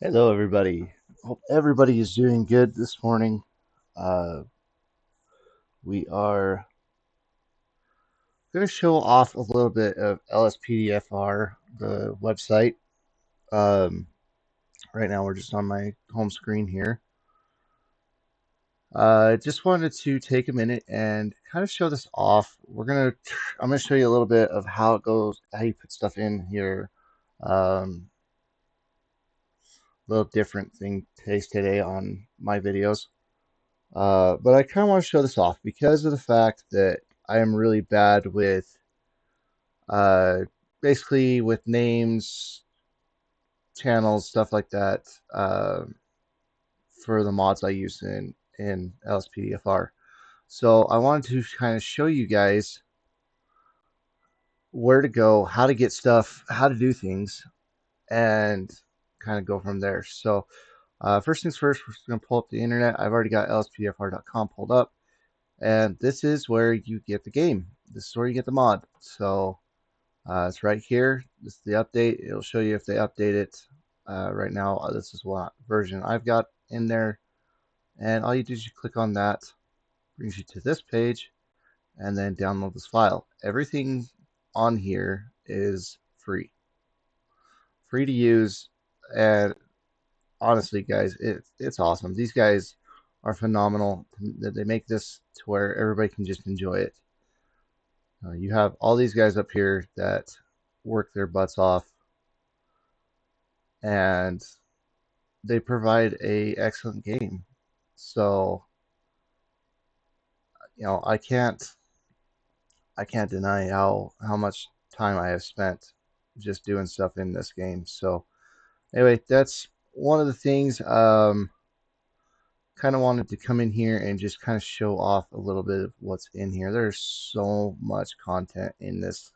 Hello, everybody. Hope everybody is doing good this morning. Uh, we are going to show off a little bit of lspdfr, the website. Um, right now, we're just on my home screen here. Just wanted to take a minute and kind of show this off. I'm gonna show you a little bit of how it goes, how you put stuff in here. Little different thing today on my videos. But I kind of want to show this off because of the fact that I am really bad with uh, basically with names, channels, stuff like that for the mods I use in lspdfr. So I wanted to kind of show you guys where to go, how to get stuff, how to do things, and kind of go from there. So first things first, we're just going to pull up the internet. I've already got lspdfr.com pulled up. And this is where you get the game. This is where you get the mod. So it's right here. This is the update. It'll show you if they update it. Right now, this is what version I've got in there. And all you do is you click on that, brings you to this page, and then download this file. Everything on here is free. Free to use. And honestly, guys, it's awesome. These guys are phenomenal. They make this to where everybody can just enjoy it. You have all these guys up here that work their butts off, and they provide a excellent game. So, I can't deny how much time I have spent just doing stuff in this game. So, anyway, that's one of the things. Kind of wanted to come in here and just kind of show off a little bit of what's in here. There's so much content in this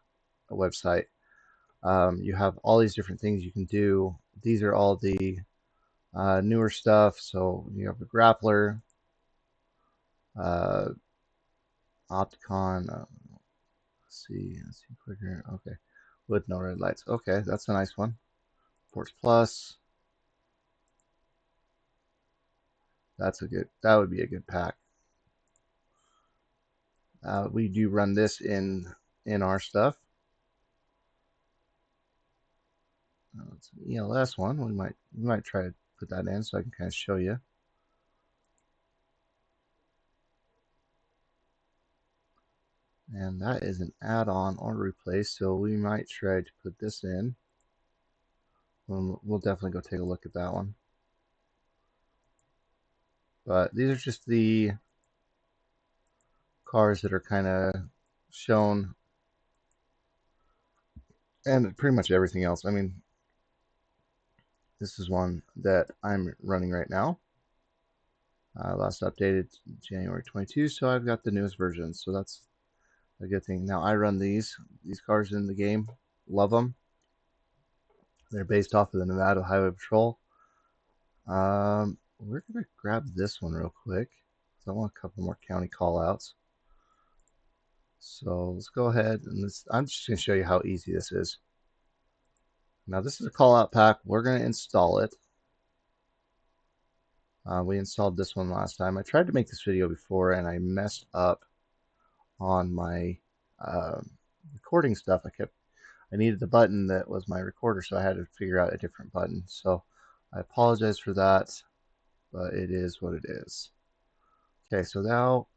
website. You have all these different things you can do. These are all the newer stuff. So you have a grappler, uh, Opticon. Let's see, quicker. Okay, with no red lights. Okay, that's a nice one. Force Plus. That would be a good pack. We do run this in our stuff. It's an ELS one. We might try to put that in so I can kind of show you. And that is an add-on or replace, so we might try to put this in. We'll definitely go take a look at that one. But these are just the cars that are kind of shown, and pretty much everything else. I mean, this is one that I'm running right now. Last updated January 22, so I've got the newest version, so that's a good thing. Now I run these cars in the game, love them. They're based off of the Nevada Highway Patrol. We're gonna grab this one real quick because I want a couple more county callouts. So let's go ahead and I'm just gonna show you how easy this is. Now this is a callout pack. We're gonna install it. We installed this one last time. I tried to make this video before and I messed up on my recording stuff. I needed the button that was my recorder, so I had to figure out a different button. So I apologize for that, but it is what it is. Okay, so now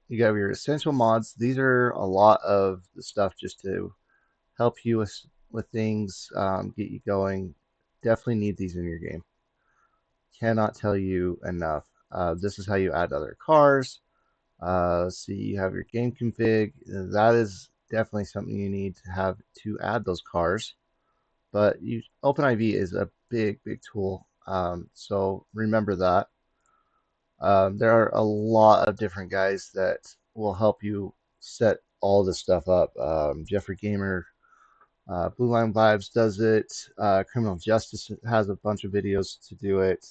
you got your essential mods. These are a lot of the stuff just to help you with things, get you going. Definitely need these in your game. Cannot tell you enough. This is how you add other cars. See, you have your game config. That is definitely something you need to have to add those cars. But OpenIV is a big tool. So remember that. There are a lot of different guys that will help you set all this stuff up. Jeffrey Gamer, Blue Line Vibes does it. Criminal Justice has a bunch of videos to do it.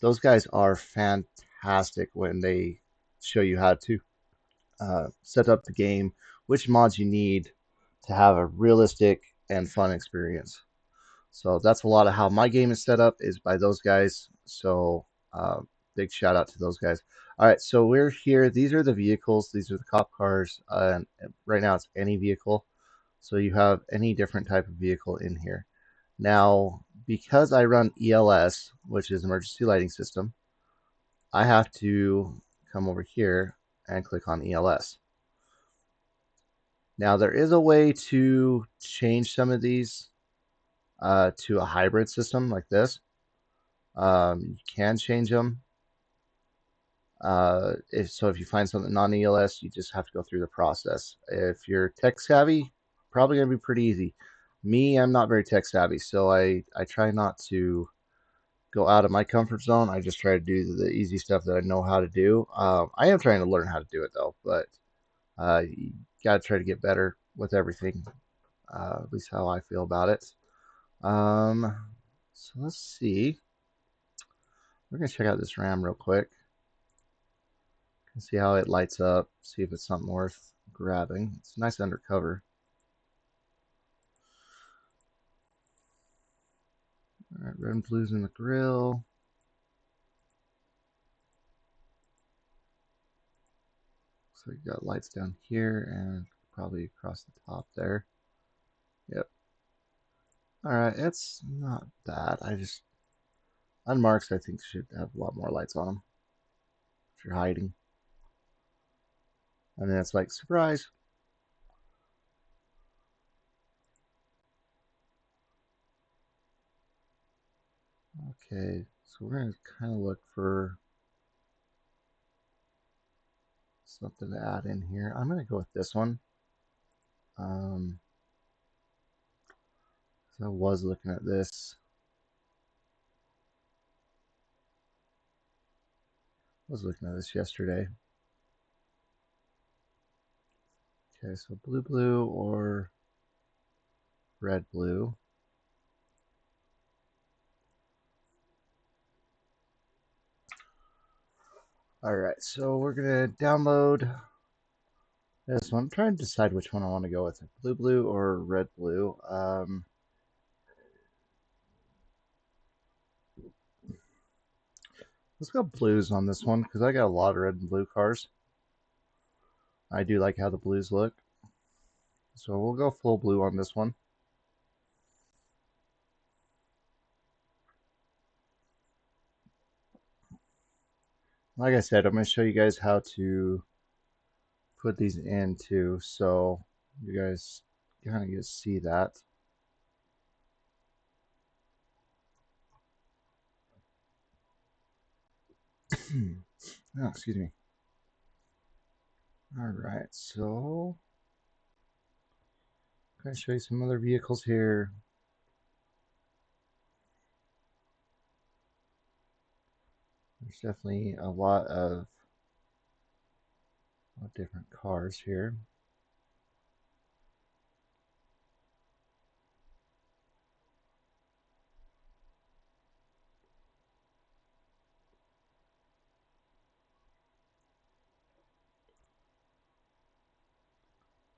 Those guys are fantastic when they show you how to set up the game, which mods you need to have a realistic and fun experience. So that's a lot of how my game is set up is by those guys. So big shout out to those guys. All right, so we're here. These are the vehicles. These are the cop cars. And right now it's any vehicle. So you have any different type of vehicle in here. Now, because I run ELS, which is emergency lighting system, I have to come over here and click on ELS. Now, there is a way to change some of these to a hybrid system like this. You can change them. If you find something non-ELS, you just have to go through the process. If you're tech savvy, probably gonna be pretty easy. Me, I'm not very tech savvy, so I try not to go out of my comfort zone. I just try to do the easy stuff that I know how to do. I am trying to learn how to do it though, but you gotta try to get better with everything. At least how I feel about it. Um, so let's see. We're gonna check out this RAM real quick and see how it lights up. See if it's something worth grabbing. It's nice undercover. All right, red and blues in the grill. Looks like you got lights down here and probably across the top there. Yep. All right, it's not bad. I just unmarks. I think should have a lot more lights on them if you're hiding. And then it's like surprise. Okay, so we're gonna kind of look for something to add in here. I'm gonna go with this one. Um, so I was looking at this. I was looking at this yesterday. Okay, so blue, blue or red, blue. All right, so we're gonna download this one. I'm trying to decide which one I want to go with, blue, blue or red, blue. Let's go blues on this one because I got a lot of red and blue cars. I do like how the blues look. So we'll go full blue on this one. Like I said, I'm going to show you guys how to put these in too, so you guys kind of get to see that. Oh, excuse me. All right, so I'm going to show you some other vehicles here. There's definitely a lot of different cars here.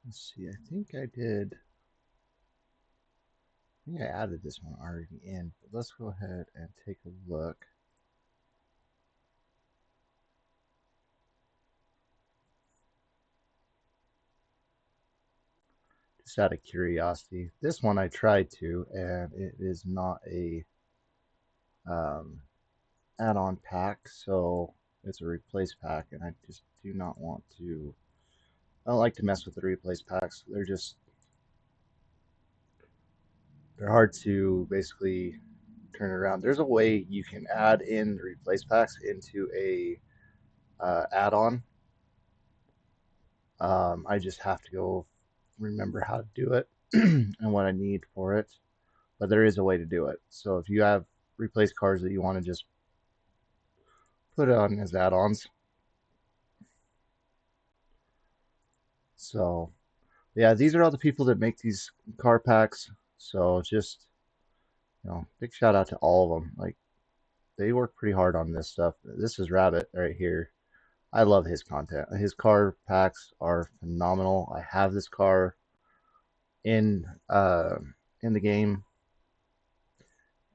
Let's see, I think I added this one already in, but let's go ahead and take a look. Just out of curiosity, this one I tried to, and it is not a um, add-on pack, so it's a replace pack, and I just do not want to. I don't like to mess with the replace packs. They're hard to basically turn around. There's a way you can add in the replace packs into a add-on. I just have to go remember how to do it and what I need for it. But there is a way to do it. So if you have replace cars that you want to just put it on as add-ons. So yeah, these are all the people that make these car packs. So just big shout out to all of them. Like they work pretty hard on this stuff. This is Rabbit right here. I love his content. His car packs are phenomenal. I have this car in uh, in the game.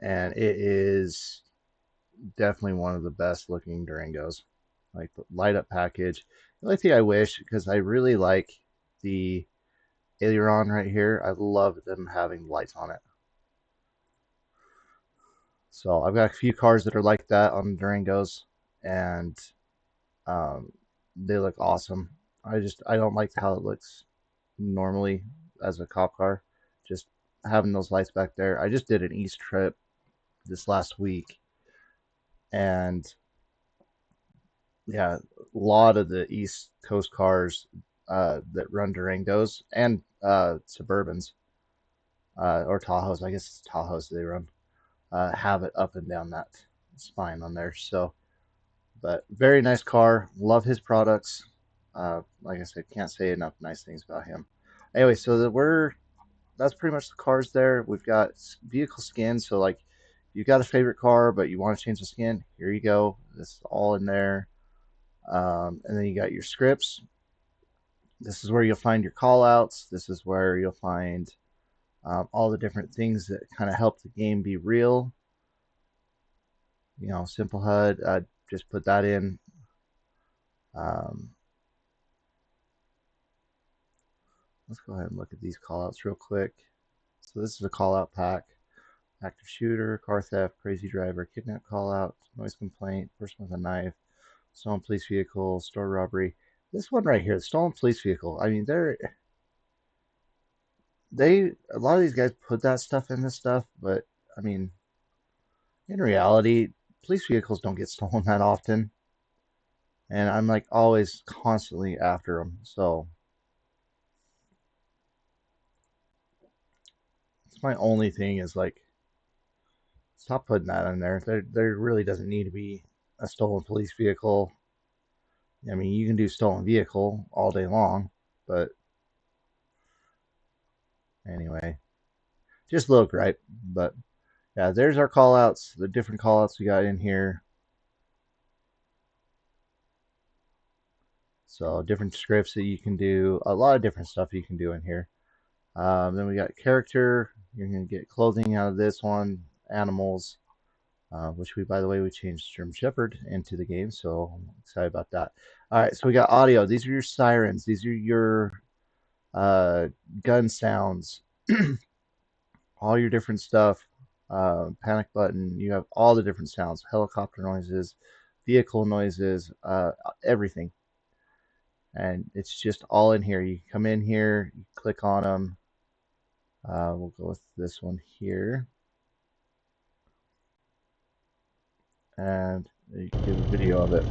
and it is definitely one of the best looking Durangos. Like the light up package. The only thing I wish, because I really like the aileron right here, I love them having lights on it. So I've got a few cars that are like that on Durangos, and um, they look awesome. I don't like how it looks normally as a cop car. Just having those lights back there. I just did an East trip this last week, and yeah, a lot of the East Coast cars that run Durangos and Suburbans or Tahoes, I guess it's Tahoes they run, have it up and down that spine on there. So, but very nice car. Love his products. Like I said, can't say enough nice things about him. Anyway, so that's pretty much the cars there. We've got vehicle skins. So like, you've got a favorite car, but you want to change the skin. Here you go. This is all in there. And then you got your scripts. This is where you'll find your call outs. This is where you'll find all the different things that kind of help the game be real. Simple HUD. Just put that in. Um, let's go ahead and look at these call outs real quick. So this is a call out pack. Active shooter, car theft, crazy driver, kidnap call out, noise complaint, person with a knife, stolen police vehicle, store robbery. This one right here, the stolen police vehicle. I mean, a lot of these guys put that stuff in this stuff, but I mean, in reality, police vehicles don't get stolen that often, and I'm like always constantly after them. So it's my only thing is like, stop putting that in there. There really doesn't need to be a stolen police vehicle. I mean, you can do stolen vehicle all day long, but anyway, just a little gripe. But yeah, there's our call outs, the different call outs we got in here. So different scripts that you can do, a lot of different stuff you can do in here. Then we got character. You're going to get clothing out of this one, animals, which by the way, we changed German Shepherd into the game, so I'm excited about that. All right, so we got audio. These are your sirens. These are your uh, gun sounds, all your different stuff. Panic button. You have all the different sounds, helicopter noises, vehicle noises, everything. And it's just all in here. You come in here, you click on them. We'll go with this one here. And you can give a video of it.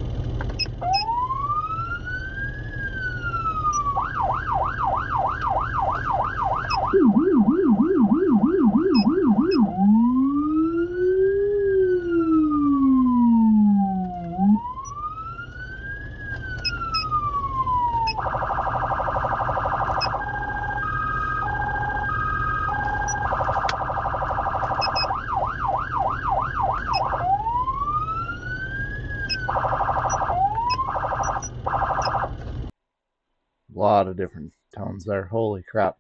A lot of different tones there. Holy crap.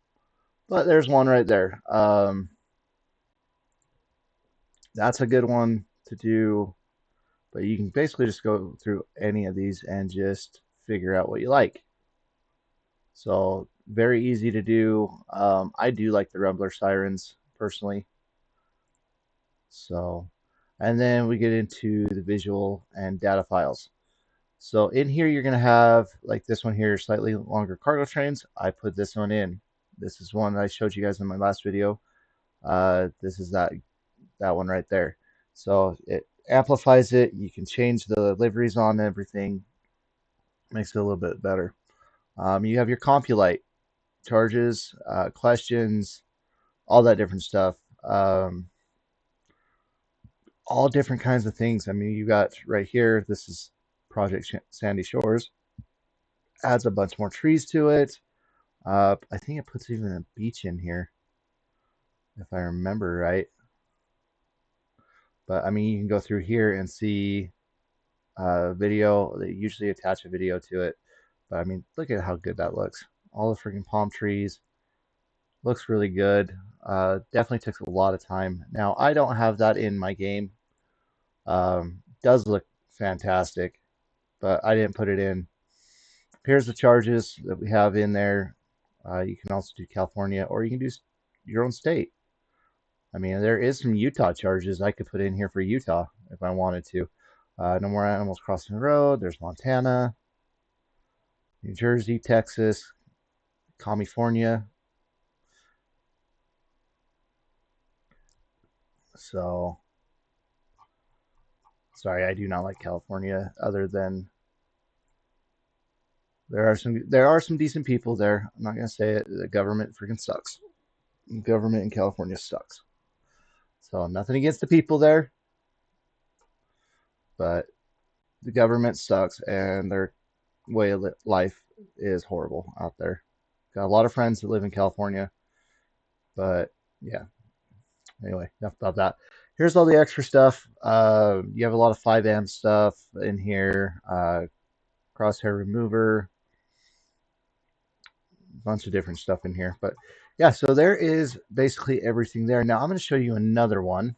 But there's one right there. That's a good one to do. But you can basically just go through any of these and just figure out what you like. So very easy to do. I do like the Rumbler sirens personally. So, and then we get into the visual and data files. So in here, you're going to have like this one here, slightly longer cargo trains. I put this one in. This is one I showed you guys in my last video. This is that one right there. So it amplifies it. You can change the liveries on everything. Makes it a little bit better. You have your CompuLite, charges, questions, all that different stuff. All different kinds of things. I mean, you got right here, this is Project Sandy Shores. Adds a bunch more trees to it. I think it puts even a beach in here, if I remember right. But I mean, you can go through here and see video. They usually attach a video to it. But I mean, look at how good that looks. All the freaking palm trees. Looks really good. Definitely took a lot of time. Now, I don't have that in my game. Does look fantastic, but I didn't put it in. Here's the charges that we have in there. You can also do California, or you can do your own state. I mean, there is some Utah charges I could put in here for Utah if I wanted to. No more animals crossing the road. There's Montana, New Jersey, Texas, California. So, sorry, I do not like California. Other than there are some decent people there. I'm not gonna say it. The government freaking sucks. The government in California sucks. So nothing against the people there, but the government sucks, and their way of life is horrible out there. Got a lot of friends that live in California, but yeah. Anyway, enough about that. Here's all the extra stuff. You have a lot of 5M stuff in here. Crosshair remover, a bunch of different stuff in here. But yeah, so there is basically everything there. Now I'm going to show you another one.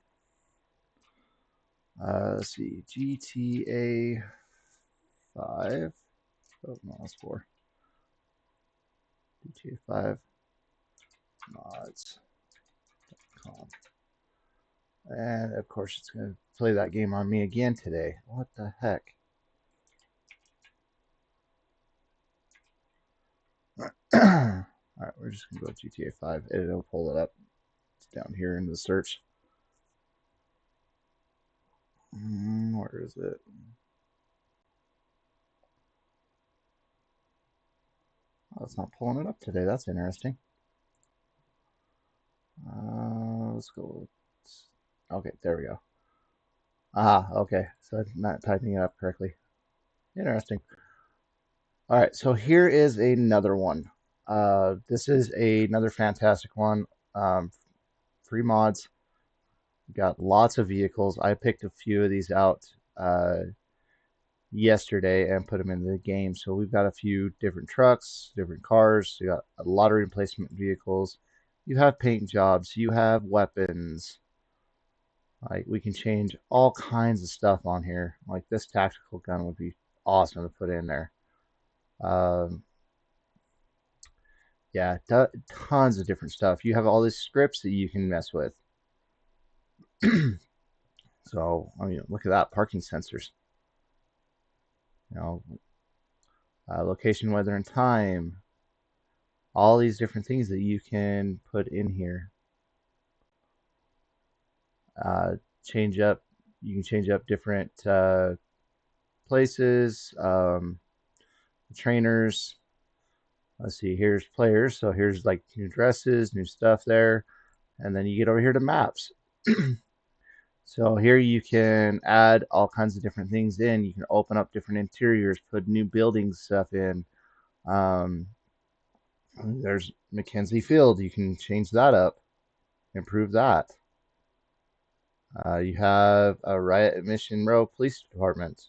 Let's see, GTA 5. Oh, no, that's 4. GTA 5 mods.com. And of course, it's going to play that game on me again today. What the heck? All right, we're just going to go to GTA 5. It'll pull it up. It's down here in the search. Where is it? Oh, it's not pulling it up today. That's interesting. Let's go. Okay, there we go. Ah, okay. So I'm not typing it up correctly. Interesting. All right, so here is another one. This is another fantastic one. Free mods. Got lots of vehicles. I picked a few of these out yesterday and put them in the game. So we've got a few different trucks, different cars. You got a lot of replacement vehicles. You have paint jobs. You have weapons. Like we can change all kinds of stuff on here. Like this tactical gun would be awesome to put in there. Um, yeah, tons of different stuff. You have all these scripts that you can mess with. So I mean, look at that, parking sensors. You know, location, weather, and time. All these different things that you can put in here. Uh, change up. You can change up different places. Trainers. Let's see. Here's players. So here's like new dresses, new stuff there, and then you get over here to maps. So here you can add all kinds of different things in. You can open up different interiors, put new building stuff in. Um, there's Mackenzie Field. You can change that up, improve that. You have a Riot Mission Row Police Department.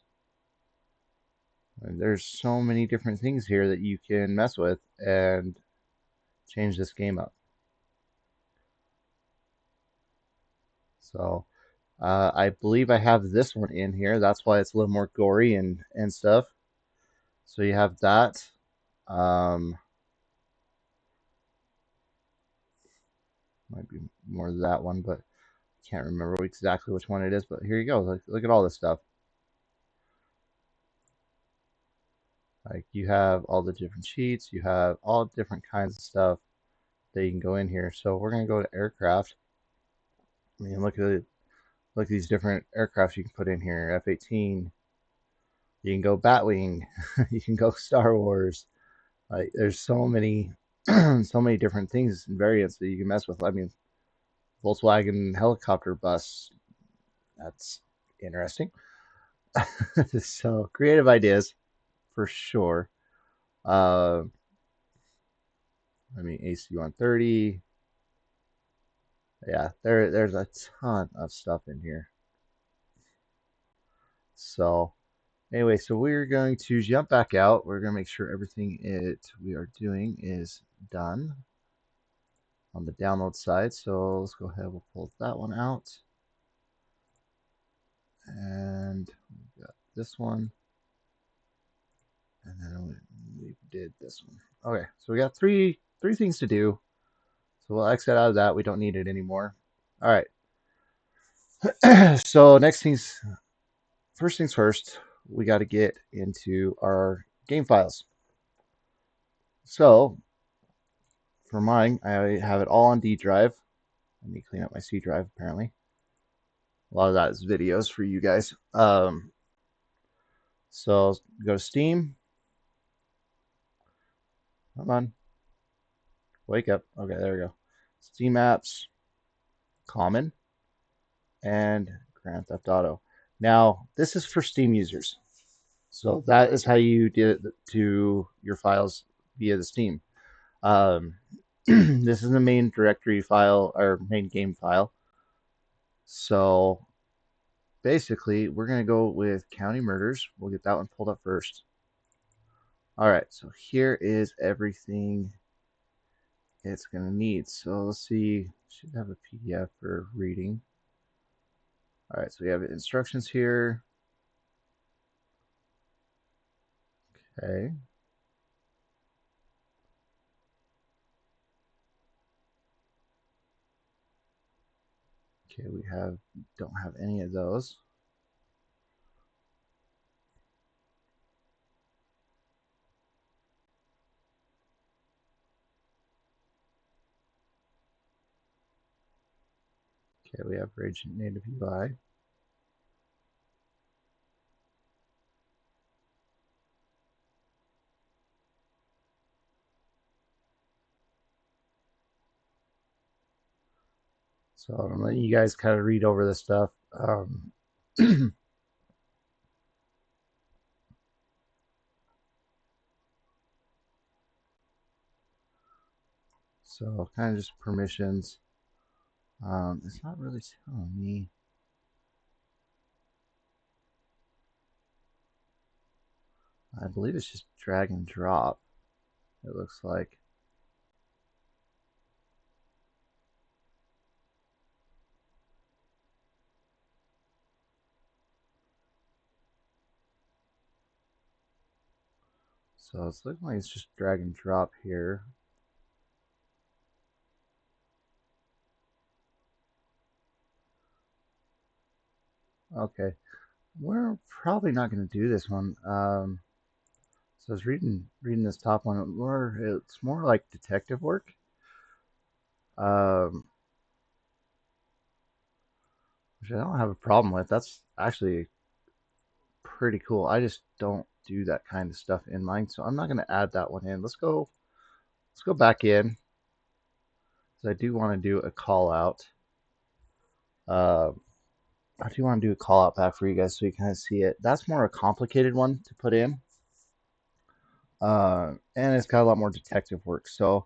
And there's so many different things here that you can mess with and change this game up. So I believe I have this one in here. That's why it's a little more gory and stuff. So you have that. Might be more that one, but I can't remember exactly which one it is. But here you go. Look at all this stuff. Like you have all the different sheets. You have all different kinds of stuff that you can go in here. So we're gonna go to aircraft. I mean, look at these different aircrafts you can put in here. F-18. You can go Batwing. You can go Star Wars. Like there's so many, so many different things and variants that you can mess with. I mean, Volkswagen helicopter bus. That's interesting. So creative ideas for sure. Uh, I mean, AC-130. Yeah, there's a ton of stuff in here. So anyway, so we're going to jump back out. We're going to make sure everything we are doing is done. on the download side. So let's go ahead, we'll pull that one out. And we got this one. And then we did this one. Okay, so we got three things to do. So we'll exit out of that. We don't need it anymore. All right. So first things first, we got to get into our game files. So for mine, I have it all on D drive. Let me clean up my C drive, apparently. A lot of that is videos for you guys. So go to Steam. Come on. Wake up. Okay, there we go. Steam apps, common, and Grand Theft Auto. Now, this is for Steam users. So that is how you get to your files via the Steam. Um, this is the main directory file or main game file. So basically, we're going to go with County Murders. We'll get that one pulled up first. All right, so here is everything it's going to need. So let's see, should have a PDF for reading. All right, so we have instructions here. Okay. Okay, we don't have any of those. Okay, we have Rage Native UI. So I'm letting you guys kind of read over this stuff. So kind of just permissions. It's not really telling me. I believe it's just drag and drop. It looks like. So it's looking like it's just drag and drop here. Okay, we're probably not going to do this one. So I was reading this top one. It's more like detective work. Um, which I don't have a problem with. That's actually pretty cool. I just don't do that kind of stuff in mine, so I'm not going to add that one in. Let's go back in. So I do want to do a call out. Uh, I do want to do a call out back for you guys so you kind of see it. That's more a complicated one to put in. And it's got a lot more detective work. So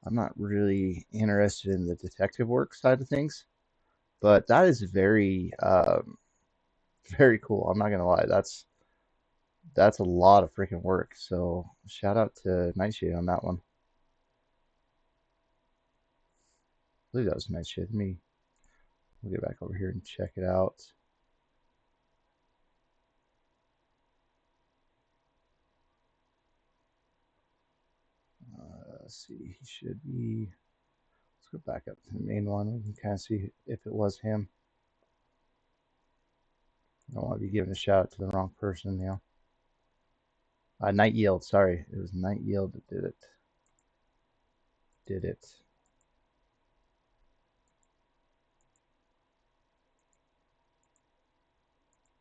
I'm not really interested in the detective work side of things, but that is very, very cool. I'm not gonna lie. That's a lot of freaking work. So shout out to Nightshade on that one. I believe that was Nightshade. We'll get back over here and check it out. Let's see. He should be. Let's go back up to the main one. We can kind of see if it was him. I don't want to be giving a shout out to the wrong person, you know. Night Yield, sorry. It was Night Yield that did it.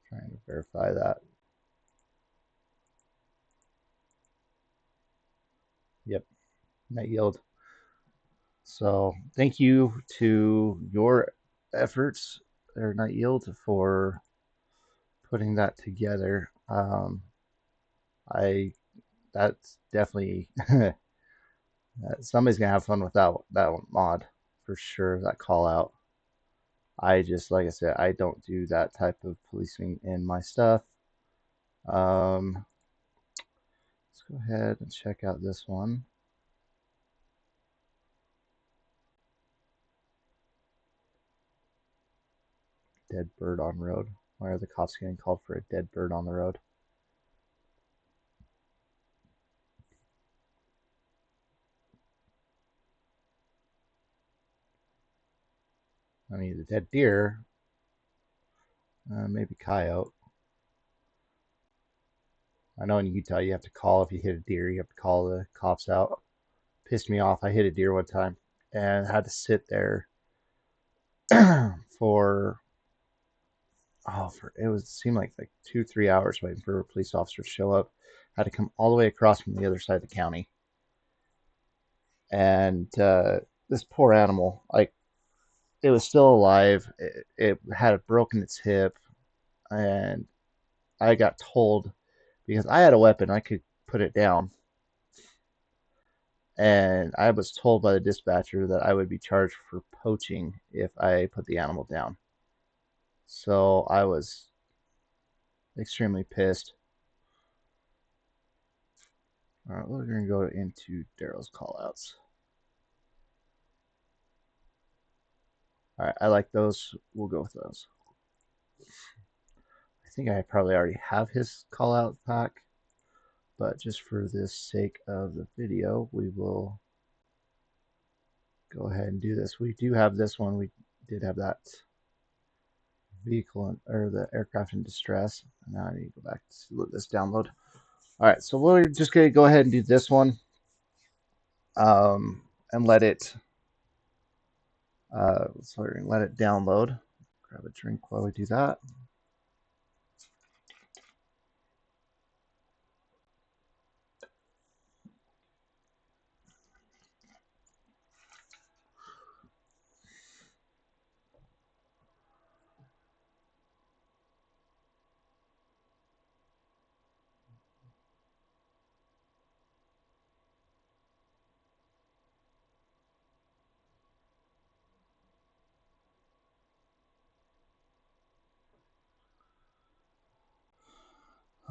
Trying to verify that. Yep, Night Yield. So thank you to your efforts, or Night Yield, for putting that together. I That's definitely somebody's gonna have fun with that mod for sure. That call out. I just, like I said, I don't do that type of policing in my stuff. Let's go ahead and check out this one. Dead bird on road. Why are the cops getting called for a dead bird on the road? I mean, the dead deer, maybe coyote. I know in Utah you have to call if you hit a deer. You have to call the cops out. Pissed me off. I hit a deer one time and had to sit there for for it was seemed like 2 3 hours waiting for a police officer to show up. Had to come all the way across from the other side of the county, and this poor animal, like it was still alive. It had broken its hip, and I got told because I had a weapon, I could put it down, and I was told by the dispatcher that I would be charged for poaching if I put the animal down. So I was extremely pissed. All right, we're gonna go into Daryl's callouts. All right, I like those. We'll go with those. I think I probably already have his callout pack, but just for the sake of the video, we will go ahead and do this. We do have this one. We did have that vehicle or the aircraft in distress. Now I need to go back to let this download. All right, so we're just gonna go ahead and do this one, and let it let it download. Grab a drink while we do that.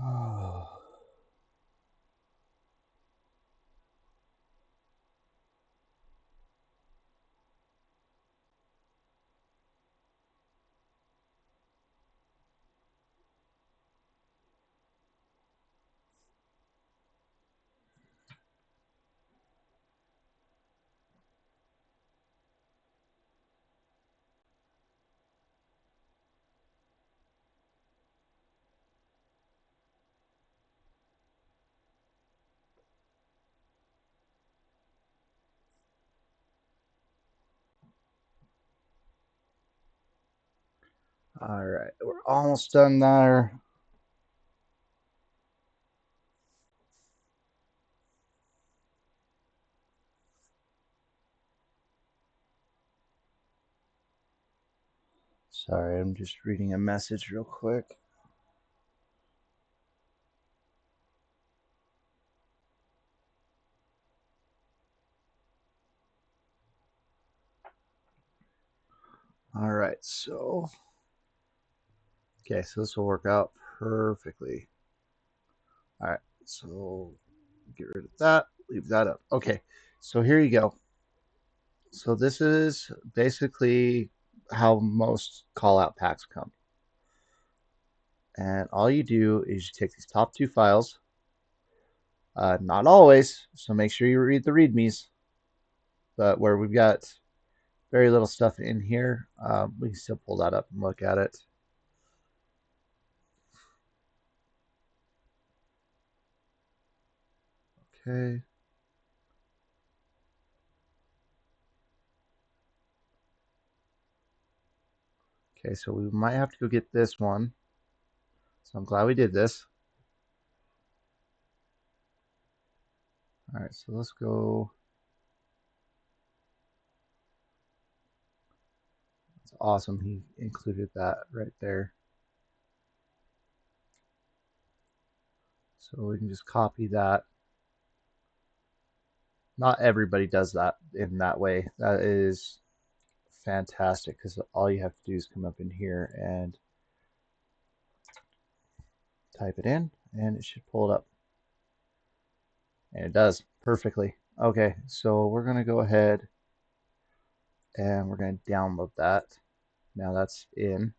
Oh. All right, we're almost done there. Sorry, I'm just reading a message real quick. All right, so okay, so this will work out perfectly. All right, so get rid of that, leave that up. Okay, so here you go. So this is basically how most call out packs come. And all you do is you take these top two files, not always, so make sure you read the readmes, but where we've got very little stuff in here, we can still pull that up and look at it. Okay. Okay, so we might have to go get this one. So I'm glad we did this. All right, so let's go. It's awesome. He included that right there. So we can just copy that. Not everybody does that in that way. That is fantastic because all you have to do is come up in here and type it in and it should pull it up. And it does perfectly. Okay, so we're going to go ahead and we're going to download that. Now that's in.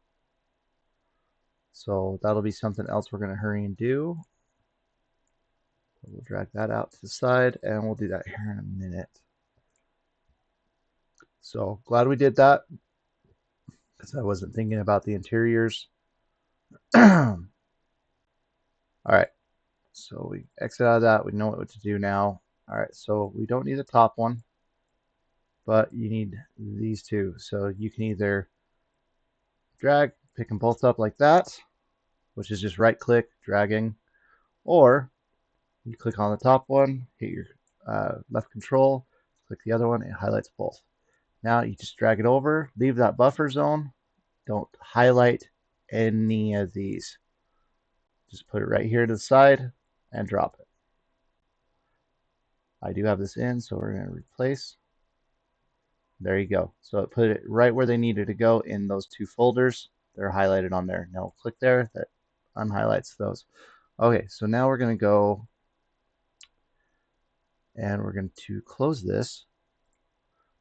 So that'll be something else we're going to hurry and do. We'll drag that out to the side, and we'll do that here in a minute. So glad we did that, because I wasn't thinking about the interiors. All right, so we exit out of that. We know what to do now. All right, so we don't need the top one, but you need these two. So you can either drag, pick them both up like that, which is just right click, dragging, or you click on the top one, hit your left control, click the other one, it highlights both. Now you just drag it over, leave that buffer zone, don't highlight any of these. Just put it right here to the side and drop it. I do have this in, so we're going to replace. There you go. So it put it right where they needed to go in those two folders. They're highlighted on there. Now click there, that unhighlights those. Okay, so now we're going to go and we're going to close this.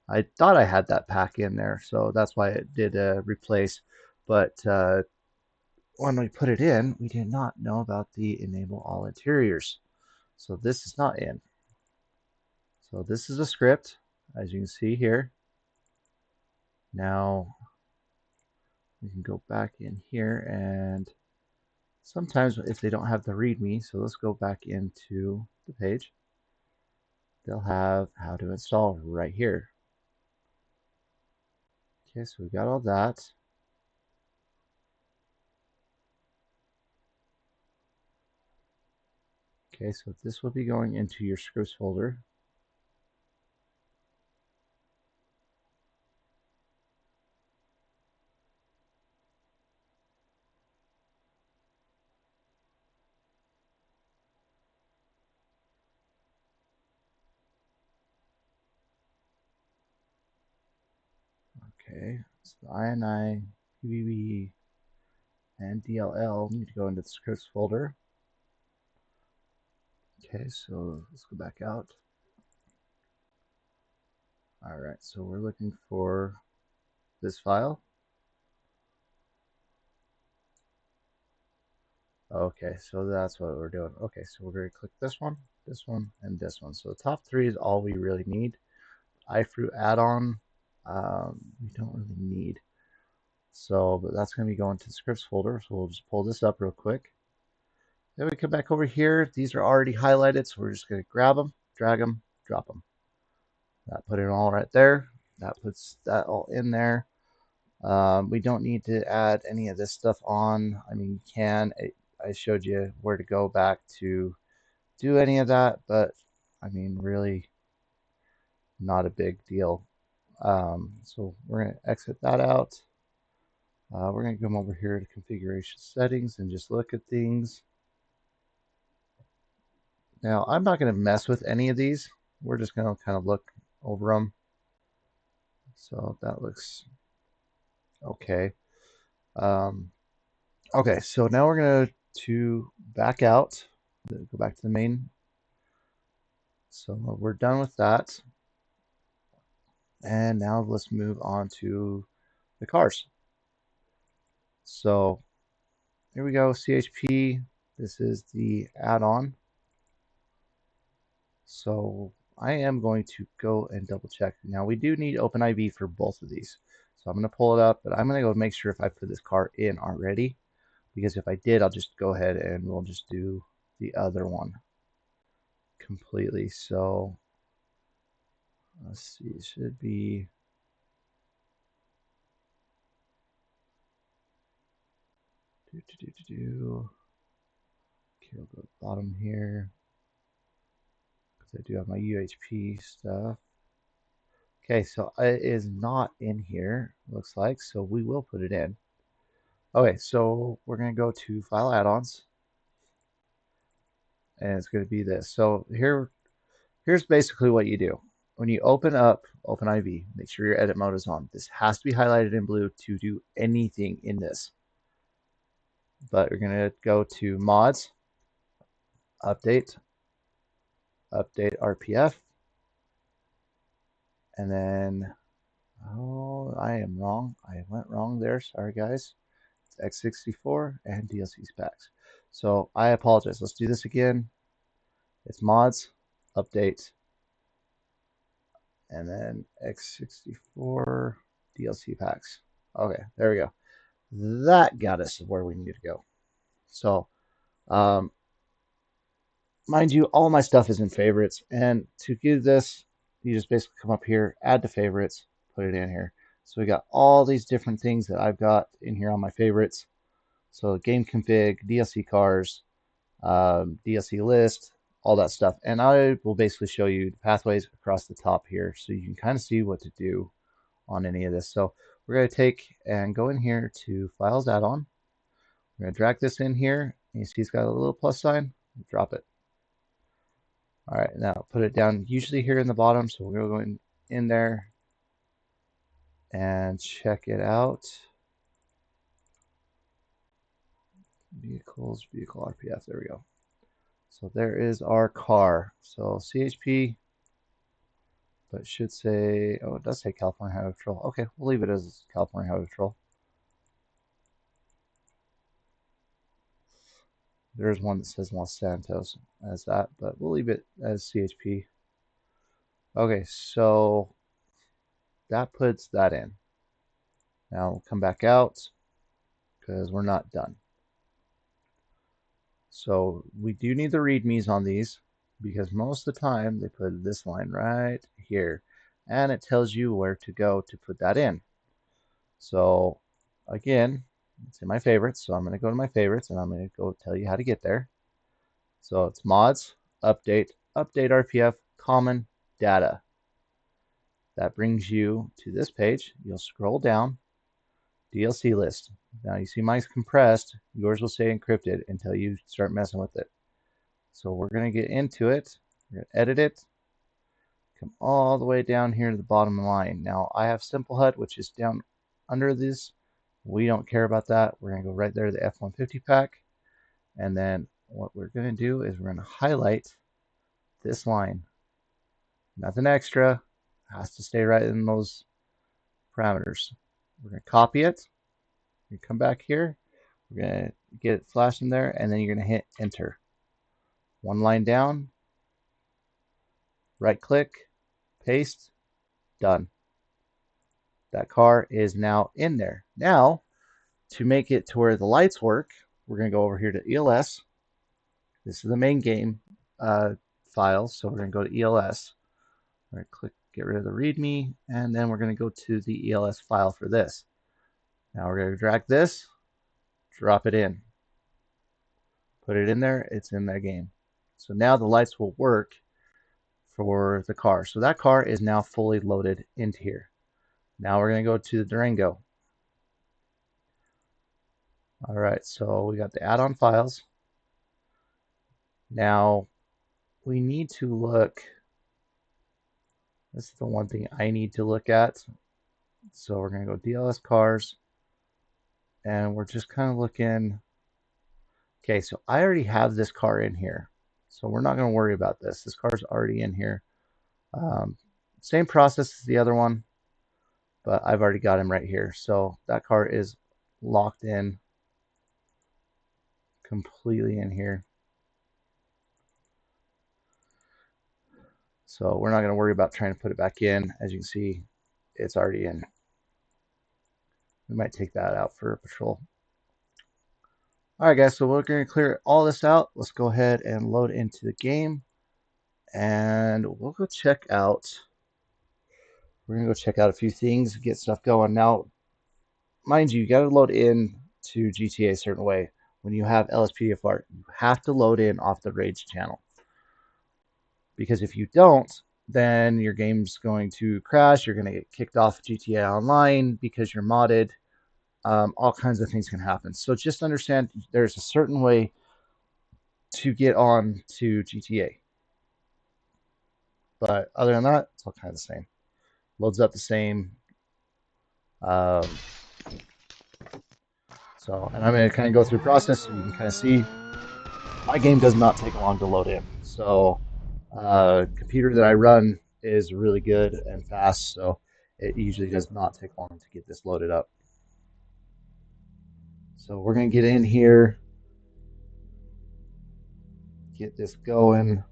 I thought I had that pack in there, so that's why it did replace. But when we put it in, we did not know about the enable all interiors. So this is not in. So this is a script, as you can see here. Now we can go back in here, and sometimes if they don't have the README, so let's go back into the page, they'll have how to install right here. Okay, so we got all that. Okay, so this will be going into your scripts folder. Okay, so the INI, PBB, and DLL need to go into the scripts folder. Okay, so let's go back out. All right, so we're looking for this file. Okay, so that's what we're doing. Okay, so we're going to click this one, and this one. So the top three is all we really need. iFruit add-on, we don't really need. So, but that's going to be going to the scripts folder. So we'll just pull this up real quick. Then we come back over here. These are already highlighted, so we're just going to grab them, drag them, drop them. That put it all right there. That puts that all in there. We don't need to add any of this stuff on. I mean, you can. I showed you where to go back to do any of that, but I mean, really not a big deal. So we're going to exit that out. We're going to come over here to configuration settings and just look at things. Now, I'm not going to mess with any of these. We're just going to kind of look over them. So that looks okay. Okay, so now we're going to back out, go back to the main. So we're done with that. And now let's move on to the cars. So here we go, CHP. This is the add-on. So I am going to go and double check. Now we do need OpenIV for both of these. So I'm going to pull it up, but I'm going to go make sure if I put this car in already. Because if I did, I'll just go ahead and we'll just do the other one completely. So let's see, it should be okay, we'll go to the bottom here because I do have my UHP stuff. Okay, so it is not in here, looks like, so we will put it in. Okay, so we're going to go to File Add-ons, and it's going to be this. So here's basically what you do. When you open up OpenIV, make sure your edit mode is on. This has to be highlighted in blue to do anything in this. But we're going to go to Mods, Update RPF, and then, oh, I am wrong. I went wrong there. Sorry, guys. It's x64, and DLC packs. So I apologize. Let's do this again. It's mods, update, and then x64 DLC packs. Okay, there we go. That got us where we need to go. So, um, mind you, all my stuff is in favorites, and to do this, you just basically come up here, add to favorites, put it in here. So we got all these different things that I've got in here on my favorites. So game config, DLC cars, DLC list, all that stuff. And I will basically show you the pathways across the top here so you can kind of see what to do on any of this. So we're going to take and go in here to Files Add-on. We're going to drag this in here. And you see it's got a little plus sign. Drop it. All right, now put it down usually here in the bottom. So we're going to go in there and check it out. Vehicles, vehicle RPF. There we go. So there is our car. So CHP, but it should say, oh, it does say California Highway Patrol. Okay, we'll leave it as California Highway Patrol. There's one that says Los Santos as that, but we'll leave it as CHP. Okay, so that puts that in. Now we'll come back out because we're not done. So we do need the readmes on these because most of the time they put this line right here and it tells you where to go to put that in. So again, it's in my favorites. So I'm going to go to my favorites and I'm going to go tell you how to get there. So it's mods, update, update RPF, common, data. That brings you to this page. You'll scroll down, DLC list. Now you see mine's compressed. Yours will say encrypted until you start messing with it. So we're going to get into it. We're going to edit it. Come all the way down here to the bottom line. Now I have Simple HUD, which is down under this. We don't care about that. We're going to go right there to the F-150 pack. And then what we're going to do is we're going to highlight this line. Nothing extra. Has to stay right in those parameters. We're going to copy it. We're going to come back here. We're going to get it flashed in there. And then you're going to hit enter. One line down. Right click. Paste. Done. That car is now in there. Now, to make it to where the lights work, we're going to go over here to ELS. This is the main game file, so we're going to go to ELS. We're going to click get rid of the README, and then we're going to go to the ELS file for this. Now we're going to drag this, drop it in. Put it in there, it's in that game. So now the lights will work for the car. So that car is now fully loaded into here. Now we're going to go to the Durango. All right, so we got the add-on files. Now we need to look. This is the one thing I need to look at. So we're going to go DLS cars. And we're just kind of looking. Okay, so I already have this car in here. So we're not going to worry about this. This car's already in here. Same process as the other one, but I've already got him right here. So that car is locked in completely in here. So we're not going to worry about trying to put it back in. As you can see, it's already in. We might take that out for a patrol. All right, guys, so we're going to clear all this out. Let's go ahead and load into the game. And we'll go check out. We're going to go check out a few things, get stuff going. Now, mind you, you got to load in to GTA a certain way. When you have lspdfr, you have to load in off the Rage channel. Because if you don't, then your game's going to crash. You're going to get kicked off GTA Online because you're modded. All kinds of things can happen. So just understand there's a certain way to get on to GTA. But other than that, it's all kind of the same. Loads up the same. And I'm going to kind of go through the process so you can kind of see my game does not take long to load in. So computer that I run is really good and fast, so it usually does not take long to get this loaded up. So we're going to get in here, get this going.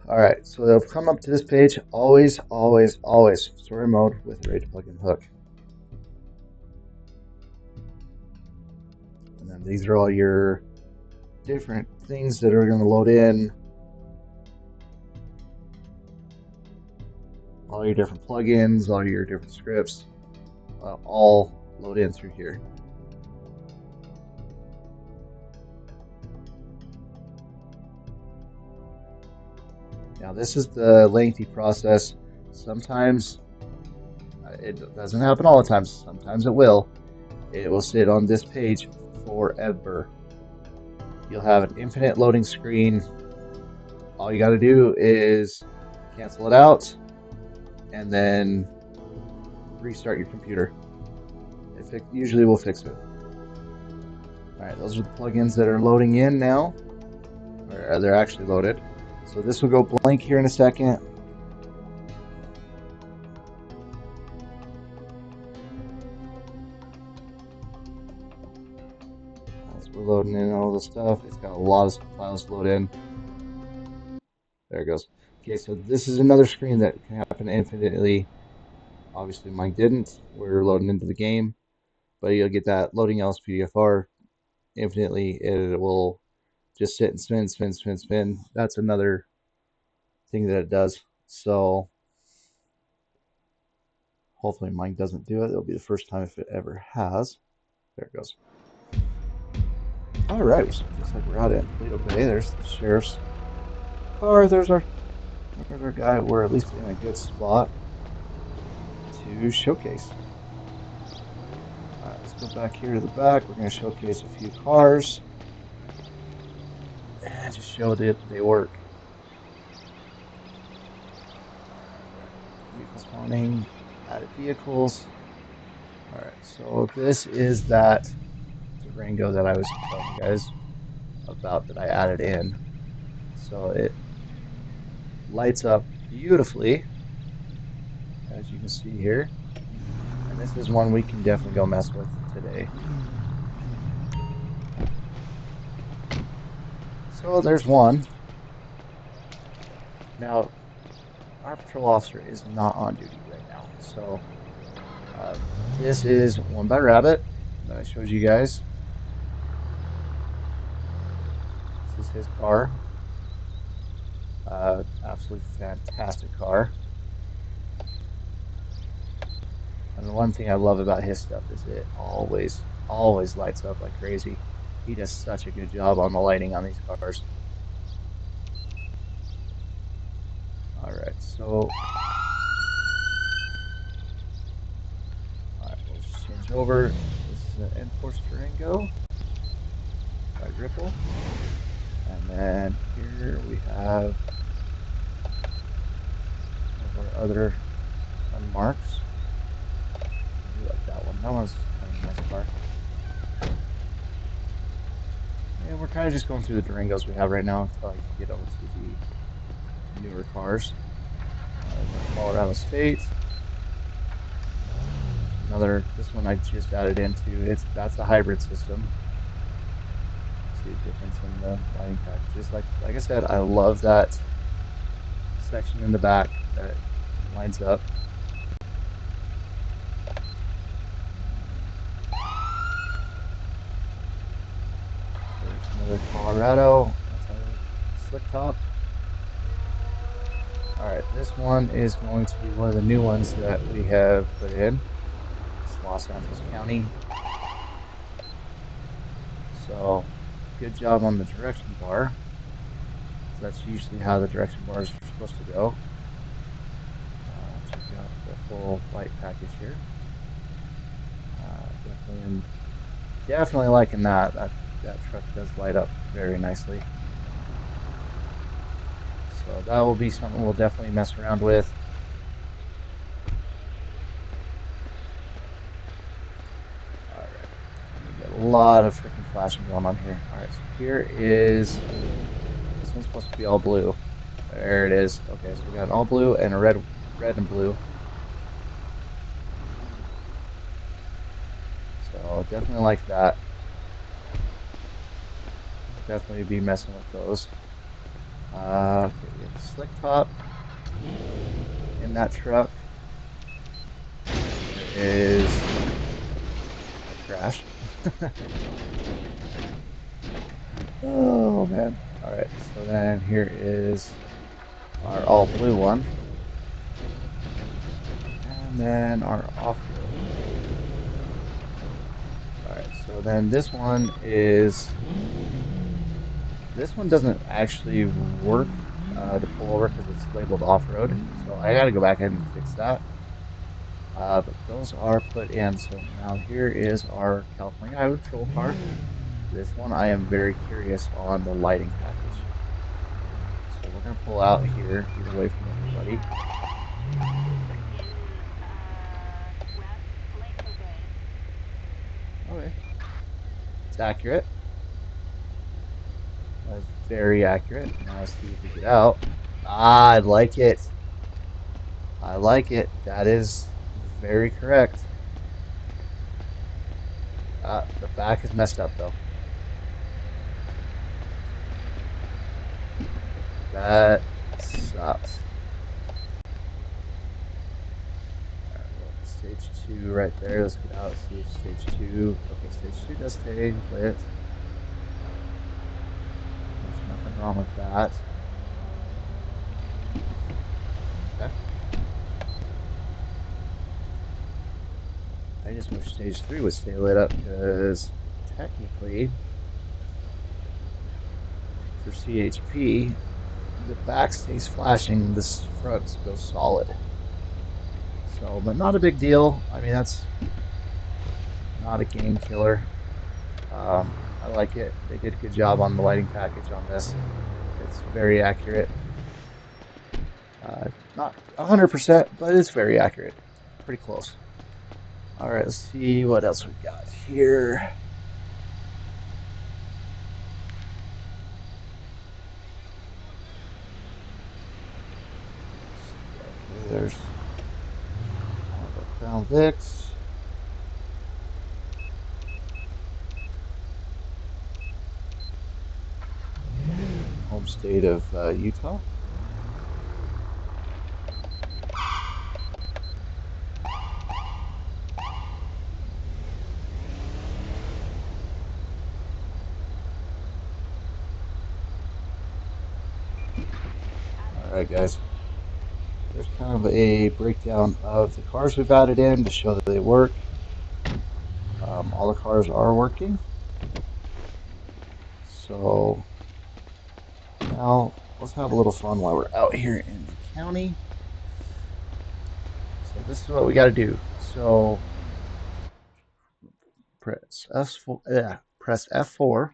All right, so they'll come up to this page. Always, always, always story mode with a ready to plug in hook. And then these are all your different things that are going to load in. All your different plugins, all your different scripts, all load in through here. Now this is the lengthy process. Sometimes it doesn't happen all the time. Sometimes it will. It will sit on this page forever. You'll have an infinite loading screen. All you got to do is cancel it out and then restart your computer. It usually will fix it. All right, those are the plugins that are loading in now. Or they're actually loaded. So this will go blank here in a second. As we're loading in all the stuff, it's got a lot of files to load in. There it goes. Okay, so this is another screen that can happen infinitely. Obviously mine didn't. We're loading into the game, but you'll get that loading lspdfr infinitely. It will just sit and spin, spin, spin, spin. That's another thing that it does. So hopefully mine doesn't do it. It'll be the first time if it ever has. There it goes. All right, so looks like we're out at Toledo Bay. There's the sheriff's car. There's our guy. We're at least in a good spot to showcase. All right, let's go back here to the back. We're going to showcase a few cars and just show that they work. Vehicle spawning, added vehicles. All right, so this is that Durango that I was telling you guys about that I added in. So it lights up beautifully, as you can see here. And this is one we can definitely go mess with today. So there's one. Now, our patrol officer is not on duty right now. So this is one by Rabbit that I showed you guys. This is his car. Absolutely fantastic car. And the one thing I love about his stuff is it always lights up like crazy. He does such a good job on the lighting on these cars. Alright, so alright, we'll just change over. This is an Enforced Durango by Ripple. And then here we have one of our other unmarks. I do like that one. That one's kind of a nice car. And we're kind of just going through the Durangos we have right now until I can get over to the newer cars. Colorado State. Another, this one I just added into. That's a hybrid system. See a difference in the lighting packages. Like I said, I love that section in the back that lines up. There's another Colorado. That's a slick top. Alright, this one is going to be one of the new ones that we have put in. It's Los Angeles County. So, good job on the direction bar. That's usually how the direction bars are supposed to go. Check out the full light package here. Definitely liking that. That truck does light up very nicely. So that will be something we'll definitely mess around with. Alright. We got a lot of freaking flashing going on here. Alright, so here is, this one's supposed to be all blue. There it is. Okay, so we got an all blue and a red and blue. So definitely like that. Definitely be messing with those. Okay, we have a slick top in that truck. There is a crash. Oh man. All right, so then here is our all blue one. And then our off-road. All right, so then this one doesn't actually work to pull over because it's labeled off-road. So I got to go back and fix that. But those are put in. So now here is our California Highway Patrol car. This one I am very curious on the lighting package. So we're gonna pull out here, get away from everybody. Okay, it's accurate. That is very accurate. Now let's see if we get out. Ah, I like it. I like it. That is very correct. The back is messed up though. That sucks. All right, well, stage 2 right there. Let's get out. See if stage 2. Okay, stage 2 does stay lit. There's nothing wrong with that. Okay. I just wish stage 3 would stay lit up because technically for CHP, the back stays flashing, this front goes solid. So, but not a big deal. I mean, that's not a game killer. I like it. They did a good job on the lighting package on this. It's very accurate. Not 100%, but it's very accurate. Pretty close. All right, let's see what else we got here. Okay, there's one of our Crown Vics. Home state of Utah. All right, guys. There's kind of a breakdown of the cars we've added in to show that they work. All the cars are working. So now let's have a little fun while we're out here in the county. So this is what we got to do. So press F4, press F4,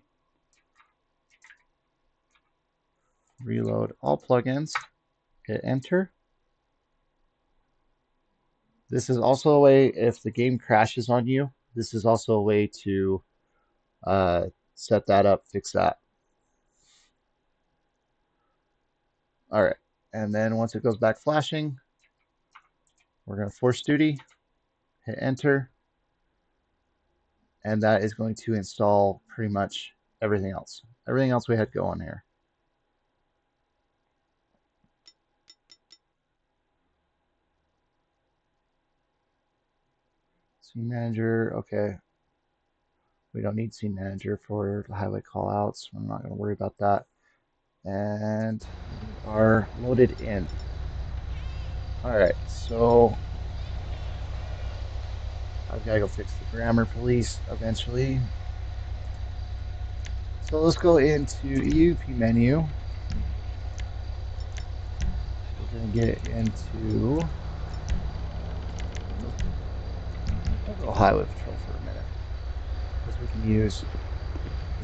reload all plugins, hit enter. This is also a way, if the game crashes on you, this is also a way to set that up, fix that. All right, and then once it goes back flashing, we're going to force duty, hit enter, and that is going to install pretty much everything else. Everything else we had going here. Scene manager, okay. We don't need scene manager for highway callouts. I'm not going to worry about that. And we are loaded in. All right, so I've got to go fix the grammar police eventually. So let's go into EUP menu. We're going to get into, we'll go highway patrol for a minute because we can use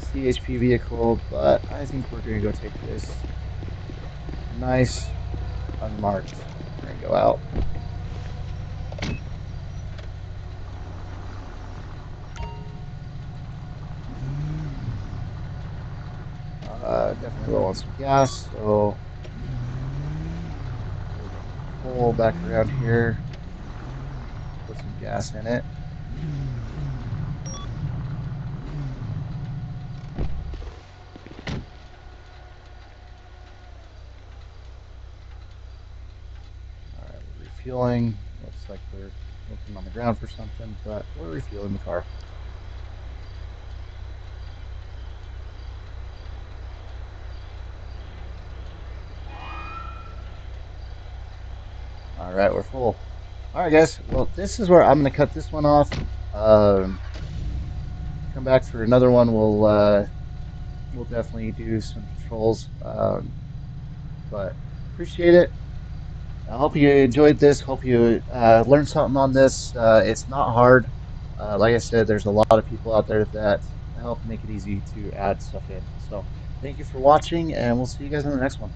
the CHP vehicle, but I think we're going to go take this nice unmarked. We're going to go out. Definitely low on some gas, so pull back around here, put some gas in it. All right, we're refueling. Looks like we're looking on the ground for something, but we're refueling the car. All right, we're full. All right, guys. Well, this is where I'm going to cut this one off. Come back for another one. We'll definitely do some patrols. But appreciate it. I hope you enjoyed this. Hope you learned something on this. It's not hard. Like I said, there's a lot of people out there that help make it easy to add stuff in. So thank you for watching, and we'll see you guys in the next one.